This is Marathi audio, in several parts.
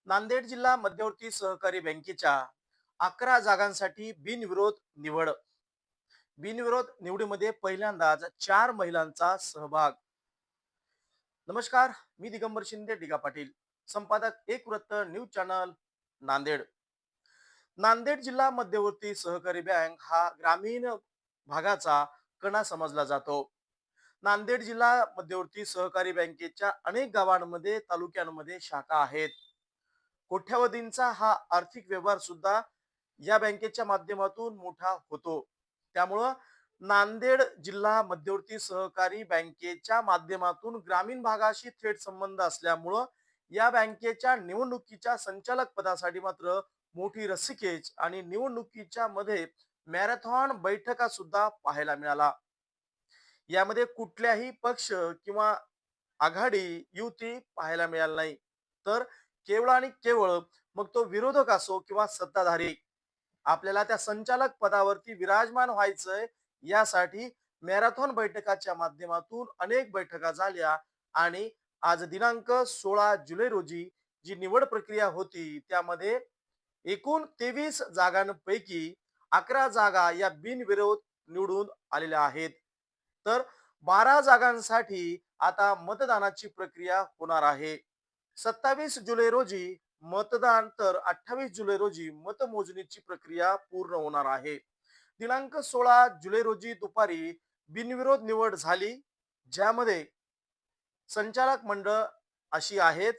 नांदेड जिल्हा मध्यवर्ती सहकारी बँकेच्या 11 जागांसाठी बिनविरोध निवड. बिनविरोध निवडीमध्ये पहिल्यांदाच 4 महिलांचा सहभाग. नमस्कार, मी दिगंबर शिंदे डिगा पाटील, संपादक एक वृत्त न्यूज चॅनल, नांदेड. नांदेड जिल्हा मध्यवर्ती सहकारी बँक हा ग्रामीण भागाचा कणा समजला जातो. नांदेड जिल्हा मध्यवर्ती सहकारी बँकेच्या अनेक गावांमध्ये तालुक्यांमध्ये शाखा आहेत. कोट्यावधींचा हा आर्थिक व्यवहार सुद्धा या बँकेच्या माध्यमातून मोठा होतो. त्यामुळं नांदेड जिल्हा मध्यवर्ती सहकारी बँकेच्या माध्यमातून ग्रामीण भागाशी थेट संबंध असल्यामुळं या बँकेच्या निवडणुकीच्या संचालक पदासाठी मात्र मोठी रस्सीखेच आणि निवडणुकीच्या मध्ये मॅरेथॉन बैठका सुद्धा पाहायला मिळाला. यामध्ये कुठल्याही पक्ष किंवा आघाडी युती पाहायला मिळाली नाही. तर केवळ आणि केवळ मग तो विरोधक असो किंवा सत्ताधारी, आपल्याला त्या संचालक पदावरती विराजमान व्हायचंय, यासाठी मॅरेथॉन बैठकाच्या माध्यमातून अनेक बैठका झाल्या. आणि आज दिनांक 16 जुलै रोजी जी निवड प्रक्रिया होती त्यामध्ये एकूण 23 जागांपैकी 11 जागा या बिनविरोध निवडून आलेल्या आहेत. तर 12 जागांसाठी आता मतदानाची प्रक्रिया होणार आहे. 27 जुलै रोजी मतदान, तर 28 जुलै रोजी मतमोजणीची प्रक्रिया पूर्ण होणार आहे. दिनांक 16 जुलै रोजी दुपारी बिनविरोध निवड झाली, ज्यामध्ये संचालक मंडळ अशी आहेत.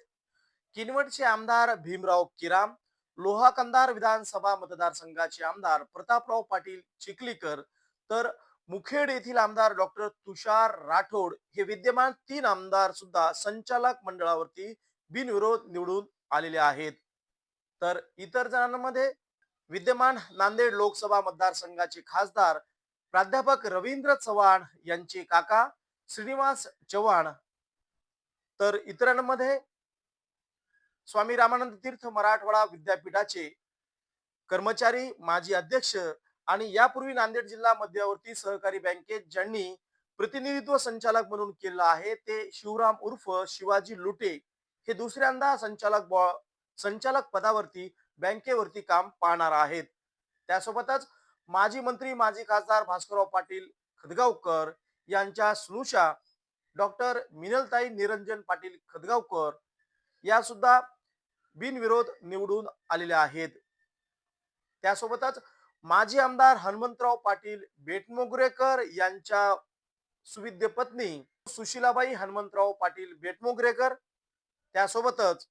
किनवटचे आमदार भीमराव किराम, लोहा कंधार विधानसभा मतदारसंघाचे आमदार प्रतापराव पाटील चिखलीकर, तर मुखेड येथील आमदार डॉक्टर तुषार राठोड, हे विद्यमान 3 आमदार सुद्धा संचालक मंडळावरती बिनविरोध निवडून आलेले आहेत. तर इतर जणांमध्ये विद्यमान नांदेड लोकसभा मतदारसंघाचे खासदार प्राध्यापक रवींद्र चव्हाण यांचे काका श्रीनिवास चव्हाण, तर इतरांमध्ये स्वामी रामानंद तीर्थ मराठवाडा विद्यापीठाचे कर्मचारी माजी अध्यक्ष आणि यापूर्वी नांदेड जिल्हा मध्यवर्ती सहकारी बँकेत ज्यांनी प्रतिनिधित्व संचालक म्हणून केलं आहे ते शिवराम उर्फ शिवाजी लुटे, हे दुसऱ्यांदा संचालक पदावरती बँकेवरती काम पाहणार आहेत. त्यासोबतच माजी मंत्री माजी खासदार भास्करराव पाटील खदगावकर यांच्या स्नुषा डॉक्टर मिनलताई निरंजन पाटील खदगावकर या सुद्धा बिनविरोध निवडून आलेल्या आहेत. त्यासोबतच माजी आमदार हनुमंतराव पाटील बेटमोगरेकर यांच्या सुविद्य पत्नी सुशीलाबाई हनुमंतराव पाटील बेटमोगरेकर, त्यासोबतच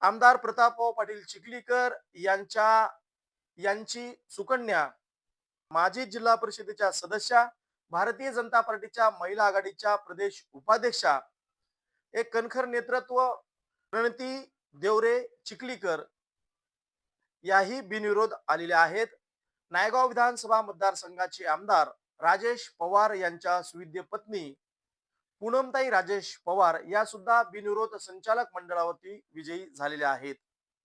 आमदार प्रतापराव पाटील चिखलीकर यांची सुकन्या, माजी जिल्हा परिषदेच्या सदस्या, भारतीय जनता पार्टीच्या महिला आघाडीच्या प्रदेश उपाध्यक्षा, एक कणखर नेतृत्व प्रणती देवरे चिखलीकर, याही बिनविरोध आलेल्या आहेत. नायगाव विधानसभा मतदारसंघाचे आमदार राजेश पवार यांच्या सुविद्य पत्नी पूनमताई राजेश पवार या सुद्धा बिनविरोध संचालक मंडळावरती विजयी झालेल्या आहेत.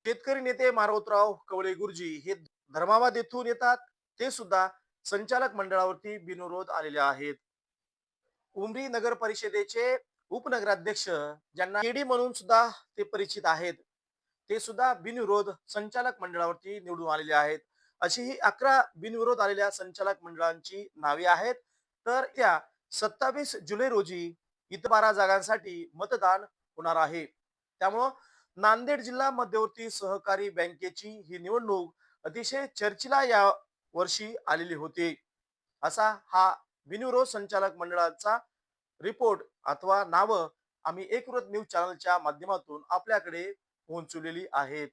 शेतकरी नेते मारोतराव कवळे गुरुजी हे धर्माबाद येथून येतात, ते सुद्धा संचालक मंडळावरती बिनविरोध आलेले आहेत. उमरी नगर परिषदेचे उपनगराध्यक्ष, ज्यांना केडी म्हणून सुद्धा ते परिचित आहेत, ते सुद्धा बिनविरोध संचालक मंडळावरती निवडून आलेले आहेत. अशी ही 11 बिनविरोध आलेल्या संचालक मंडळांची नावे आहेत. तर त्या 27 जुलै रोजी इतर 12 जागांसाठी मतदान होणार आहे. त्यामुळं नांदेड जिल्हा मध्यवर्ती सहकारी बँकेची ही निवडणूक अतिशय चर्चेला या वर्षी आलेली होती. असा हा बिनविरोध संचालक मंडळाचा रिपोर्ट अथवा नावं आम्ही एकवृत्त न्यूज चॅनलच्या माध्यमातून आपल्याकडे पोहोचवलेली आहेत.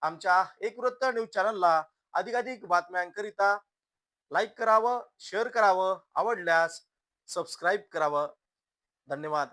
आमच्या एकवृत्त न्यूज चॅनलला अधिकाधिक बातम्यांकरिता लाईक करावं, शेअर करावं, आवडल्यास सबस्क्राईब करावं. धन्यवाद.